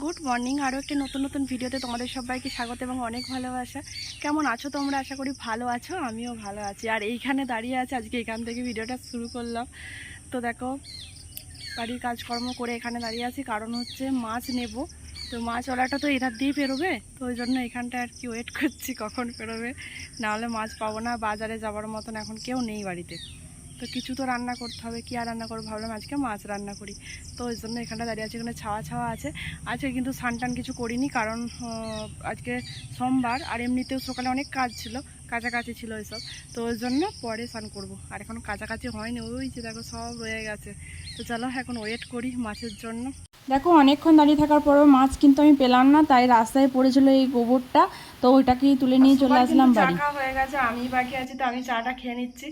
Good morning. আরও একটি নতুন নতুন ভিডিওতে তোমাদের সবাইকে স্বাগত এবং অনেক ভালোবাসা। কেমন আছো তোমরা? আশা করি ভালো আছো, আমিও ভালো আছি। আর এইখানে দাঁড়িয়ে আছে, আজকে এখান থেকে ভিডিওটা শুরু করলাম। তো দেখো, বাড়ির কাজকর্ম করে এখানে দাঁড়িয়ে আছি, কারণ হচ্ছে মাছ নেব। তো মাছওয়ালাটা তো এধার দিয়ে বেরোবে, তো ওই জন্য এখানটা আর কি ওয়েট করছি কখন বেরোবে, নাহলে মাছ পাবো না। বাজারে যাওয়ার মতন এখন কেউ নেই বাড়িতে, তো কিছু তো রান্না করতে হবে। কি আর রান্না করবো, ভাবলাম আজকে মাছ রান্না করি। তো ওই জন্য এখানটা দাঁড়িয়ে আছে, এখানে ছাওয়া ছাওয়া আছে। আজকে কিন্তু স্নান টান কিছু করিনি, কারণ আজকে সোমবার, আর এমনিতেও সকালে অনেক কাজ ছিল, কাছাকাছি ছিল এইসব। তো ওই জন্য পরে স্নান করবো। আর এখন কাছাকাছি হয়নি, ওই যে দেখো সব রয়ে গেছে। তো চলো এখন ওয়েট করি মাছের জন্য। দেখো অনেকক্ষণ দাঁড়িয়ে থাকার পরেও মাছ কিন্তু আমি পেলাম না, তাই রাস্তায় পড়েছিল এই গোবরটা, তো ওইটাকেই তুলে নিয়ে চলে আসলাম বাড়ি। চা হয়ে গেছে, আমি বাকি আছি, তো আমি চাটা খেয়ে নিচ্ছি।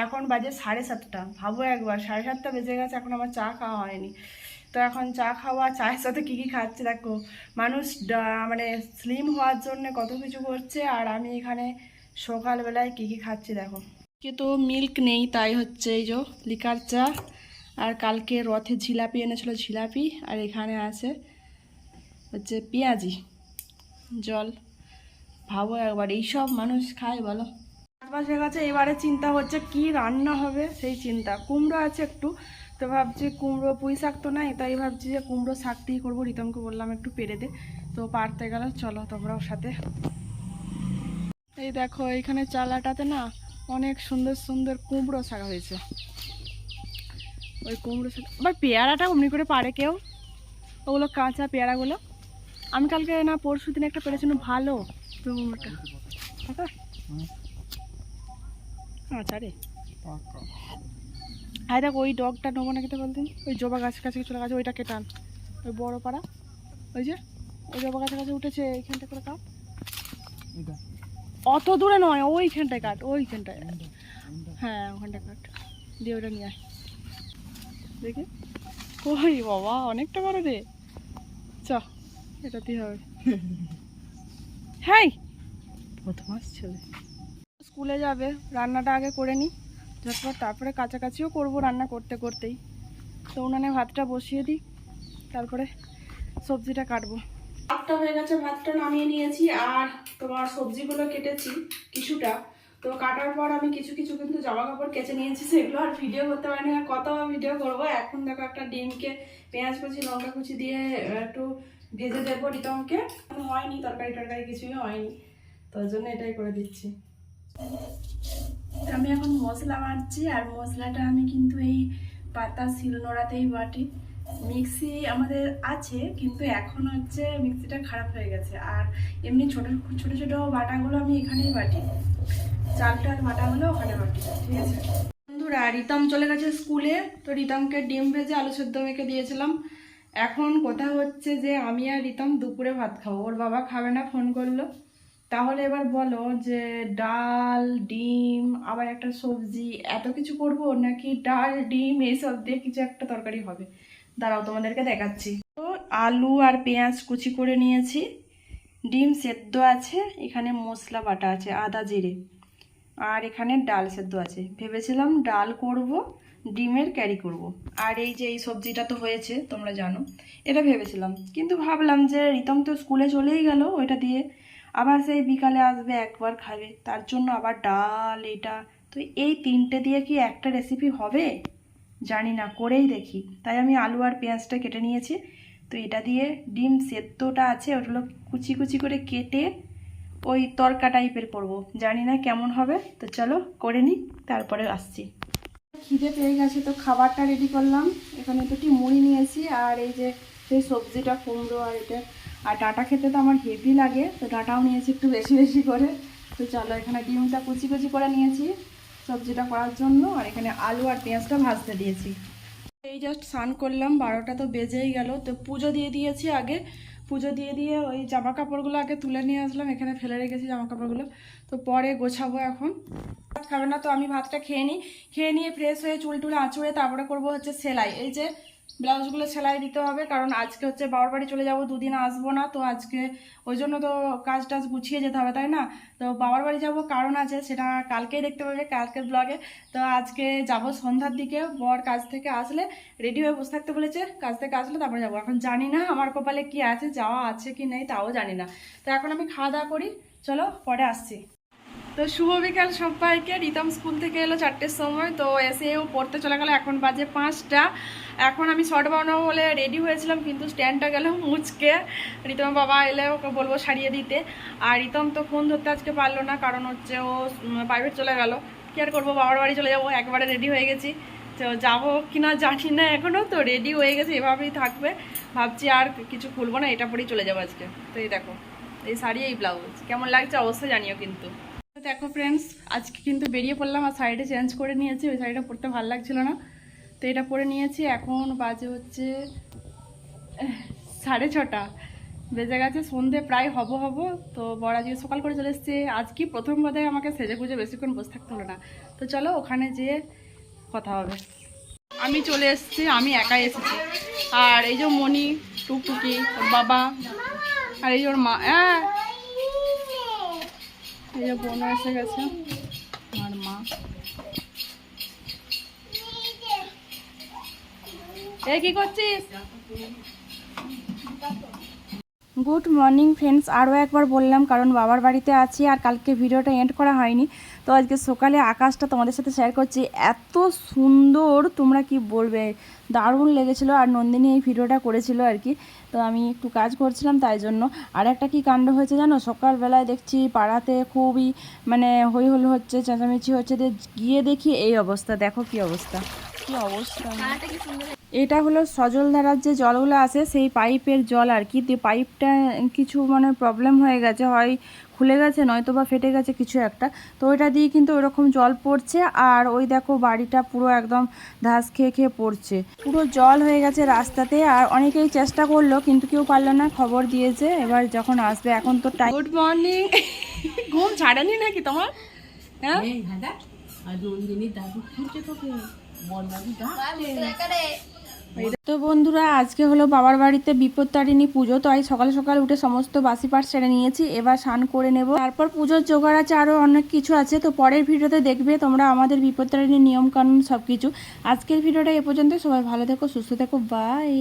এখন বাজে 7:30। ভাবো একবার, 7:30 বেজে গেছে, এখন আমার চা খাওয়া হয়নি। তো এখন চা খাওয়া, চায়ের সাথে কী কী খাচ্ছে দেখো। মানুষ মানে স্লিম হওয়ার জন্য কত কিছু করছে, আর আমি এখানে সকালবেলায় কী কী খাচ্ছি দেখো। কিন্তু মিল্ক নেই, তাই হচ্ছে এই যে লিকার চা। আর কালকে রথে জিলাপি এনেছিল, জিলাপি। আর এখানে আছে হচ্ছে পেঁয়াজি, জল। ভাবো একবার, এইসব মানুষ খায় বলো? চারপাশে গেছে, এবারে চিন্তা হচ্ছে কি রান্না হবে, সেই চিন্তা। কুমড়ো আছে একটু, তো ভাবছি কুমড়ো, পুঁই শাক তো নাই, তাই ভাবছি যে কুমড়ো শাক দিয়েই করবো। রিতমকে বললাম একটু পেরে দে, তো পারতে গেল। চলো তোমরাও সাথে। এই দেখো এইখানে চালাটাতে না অনেক সুন্দর সুন্দর কুমড়ো শাক হয়েছে। ওই কুমড়ো শাক, আবার পেয়ারাটা অমনি করে পারে কেউ? ওগুলো কাঁচা পেয়ারাগুলো। আমি কালকে না পরশু দিন একটা পেরেছিলাম, ভালো কুমড়োটা। আচ্ছা রে, হ্যাঁ দেখ, ওই ডগটা নেবো না খেতে বলতেন। ওই জবা গাছ কাছে চলে গেছে, ওইটা কেটান। ওই বড় পাড়া, ওই যে ওই জবা গাছের কাছে উঠেছে, এইখানটা করে কাট। অত দূরে নয়, ওইখানটায় কাট, ওইখানটায়। হ্যাঁ ওখানটায় কাট দিয়ে ওইটা নিয়ে আয় দেখি। ওই বাবা, অনেকটা বড় রে। চ, এটাতেই হবে। হ্যাঁ, বদমাস ছেলে। স্কুলে যাবে, রান্নাটা আগে করে নিই ঝটপট, তারপরে কাছাকাছিও করবো রান্না করতে করতেই। তো উনানে ভাতটা বসিয়ে দিই, তারপরে সবজিটা কাটবো। ভাতটা হয়ে গেছে, ভাতটা নামিয়ে নিয়েছি। আর তোমার সবজিগুলো কেটেছি কিছুটা, তো কাটার পর আমি কিছু কিছু কিন্তু জামা কাপড় কেচে নিয়েছি, সেগুলো আর ভিডিও করতে পারিনি। আর কত ভিডিও করবো। এখন দেখো একটা ডিমকে পেঁয়াজ কুচি লঙ্কা কুচি দিয়ে একটু ভেজে দেবো রিতমকে। হয়নি, তরকারি টরকারি কিছুই হয়নি, তো ওই জন্য এটাই করে দিচ্ছি। আমি এখন মশলা বাটছি, আর মশলাটা আমি কিন্তু এই পাতা শিলনোড়াতেই বাটি। মিক্সি আমাদের আছে, কিন্তু এখন হচ্ছে মিক্সিটা খারাপ হয়ে গেছে। আর এমনি ছোট ছোট ছোট বাটাগুলো আমি এখানেই বাটি, চালটার বাটাগুলো ওখানে বাটি, ঠিক আছে। বন্ধুরা, রিতম চলে গেছে স্কুলে, তো রিতমকে ডিম ভেজে আলু সেদ্ধ মেখে দিয়েছিলাম। এখন কথা হচ্ছে যে আমি আর রিতম দুপুরে ভাত খাবো, ওর বাবা খাবে না, ফোন করলো। তাহলে এবার বলো যে ডাল ডিম আবার একটা সবজি এত কিছু করব, নাকি ডাল ডিম এইসব দিয়ে কিছু একটা তরকারি হবে? দাঁড়াও তোমাদেরকে দেখাচ্ছি। তো আলু আর পেঁয়াজ কুচি করে নিয়েছি, ডিম সেদ্ধ আছে, এখানে মশলা বাটা আছে আদা জিরে, আর এখানে ডাল সেদ্ধ আছে। ভেবেছিলাম ডাল করব, ডিমের ক্যারি করব। আর এই যে এই সবজিটা তো হয়েছে, তোমরা জানো, এটা ভেবেছিলাম। কিন্তু ভাবলাম যে রিতম তো স্কুলে চলেই গেল, ওইটা দিয়ে আবার সেই বিকালে আসবে, একবার খাবে, তার জন্য আবার ডাল এটা। তো এই তিনটে দিয়ে কি একটা রেসিপি হবে জানি না, করেই দেখি। তাই আমি আলু আর পেঁয়াজটা কেটে নিয়েছি। তো এটা দিয়ে ডিম সেদ্ধটা আছে, ওগুলো কুচি কুচি করে কেটে ওই তরকা টাইপের করব, জানি না কেমন হবে। তো চলো করে নিই, তারপরে আসছি। খিদে পেয়ে গেছে, তো খাবারটা রেডি করলাম। এখানে দুটি মুড়ি নিয়েছি, আর এই যে সেই সবজিটা কুমড়ো আর এটা। আর ডাঁটা খেতে তো আমার হেভি লাগে, তো ডাঁটাও নিয়েছি একটু বেশি বেশি করে। তো চলো, এখানে ডিমটা কুচি কুচি করে নিয়েছি সবজিটা করার জন্য, আর এখানে আলু আর পেঁয়াজটা ভাজতে দিয়েছি। এই জাস্ট স্নান করলাম, 12টা তো বেজেই গেল। তো পুজো দিয়ে দিয়েছি আগে, পুজো দিয়ে দিয়ে ওই জামা কাপড়গুলো আগে তুলে নিয়ে আসলাম, এখানে ফেলে রেখেছি জামা কাপড়গুলো, তো পরে গোছাবো। এখন ভাত খাবে না, তো আমি ভাতটা খেয়ে নিই, খেয়ে নিয়ে ফ্রেশ হয়ে চুল টুল আঁচড়ে তারপরে করবো হচ্ছে সেলাই। এই যে ব্লাউজগুলো সেলাই দিতে হবে, কারণ আজকে হচ্ছে বাবার বাড়ি চলে যাব, দুদিন আসবো না, তো আজকে ওই জন্য তো কাজ টাজ গুছিয়ে যেতে হবে, তাই না? তো বাবার বাড়ি যাব কারণ আছে, সেটা কালকেই দেখতে পাবে, কালকের ব্লগে। তো আজকে যাব সন্ধ্যার দিকে, বর কাজ থেকে আসলে রেডি হয়ে বসে থাকতে বলেছে, কাজ থেকে আসলে তারপরে যাবো। এখন জানি না আমার কপালে কি আছে, যাওয়া আছে কি নেই তাও জানি না। তো এখন আমি খাওয়া দাওয়া করি, চলো পরে আসছি। তো শুভ বিকাল সবাইকে। রিতম স্কুল থেকে এলো 4টের সময়, তো এসেও পড়তে চলে গেল, এখন বাজে 5টা। এখন আমি শর্ট বানাবো বলে রেডি হয়েছিলাম, কিন্তু স্ট্যান্ডটা গেল মুচকে। রিতম বাবা এলে ওকে বলবো সারিয়ে দিতে, আর রিতম তো ফোন ধরতে আজকে পারলো না, কারণ হচ্ছে ও প্রাইভেট চলে গেল। কি আর করবো, বাবার বাড়ি চলে যাবো, একবারে রেডি হয়ে গেছি। তো যাবো কিনা জানি না এখনও, তো রেডি হয়ে গেছে, এভাবেই থাকবে। ভাবছি আর কিছু খুলবো না, এটা পরেই চলে যাবো আজকে। তো এই দেখো, এই শাড়ি এই ব্লাউজ কেমন লাগছে অবশ্যই জানিও কিন্তু। দেখো ফ্রেন্ডস, আজকে কিন্তু বেরিয়ে পড়লাম, আর শাড়িটা চেঞ্জ করে নিয়েছি, ওই শাড়িটা পরতে ভালো লাগছিল না, তো এটা পরে নিয়েছি। এখন বাজে হচ্ছে 6:30 বেজে গেছে, সন্ধে প্রায় হব। তো বড় আজকে সকাল করে চলে এসছে, আজকে প্রথম বোধহয় আমাকে সেজে গুজে বেশিক্ষণ বসে থাকতে হলো না। তো চলো ওখানে যেয়ে কথা হবে। আমি চলে এসেছি, আমি একাই এসেছি, আর এই যে মনি, টুকটুকি, ওর বাবা, আর এই যে ওর মা, এই যে বোন এসে গেছে, আমার মা। এই কি করছিস? গুড মর্নিং ফ্রেন্ডস, আরও একবার বললাম, কারণ বাবার বাড়িতে আছি আর কালকে ভিডিওটা এন্ড করা হয়নি, তো আজকে সকালে আকাশটা তোমাদের সাথে শেয়ার করছি। এত সুন্দর, তোমরা কি বলবে, দারুণ লেগেছিলো। আর নন্দিনী এই ভিডিওটা করেছিল আর কি, তো আমি একটু কাজ করছিলাম তাই জন্য। আর একটা কি কাণ্ড হয়েছে জানো, সকালবেলায় দেখছি পাড়াতে খুবই মানে হই হুল্লোড় হচ্ছে, চেঁচামেচি হচ্ছে, গিয়ে দেখি এই অবস্থা। দেখো কি অবস্থা, কি অবস্থা। এটা হলো সজলধারার যে জলগুলো আসে, সেই পাইপের জল আর কি। তো পাইপটা কিছু মানে প্রবলেম হয়ে গেছে, হয় খুলে গেছে নয়তো বা ফেটে গেছে কিছু একটা, তো ওইটা দিয়ে কিন্তু ওইরকম জল পড়ছে। আর ওই দেখো বাড়িটা পুরো একদম ধাস খেয়ে খেয়ে পড়ছে, পুরো জল হয়ে গেছে রাস্তাতে। আর অনেকেই চেষ্টা করলো কিন্তু কেউ পারলো না, খবর দিয়েছে, এবার যখন আসবে। এখন তো টাইম। Good morning. ঘুম ছাড়েনি নাকি তোমার? হ্যাঁ, তো বন্ধুরা, আজকে হলো বাবার বাড়িতে বিপত্তারিণী পুজো, তো আজ সকাল সকাল উঠে সমস্ত বাসি পাট সেরে নিয়েছি, এবার স্নান করে নেব, তারপর পুজোর জোগাড় আছে, আরও অনেক কিছু আছে। তো পরের ভিডিওতে দেখবে তোমরা আমাদের বিপত্তারিণী নিয়মকানুন সব কিছু। আজকের ভিডিওটা এ পর্যন্ত, সবাই ভালো থেকো, সুস্থ থেকো, বাই।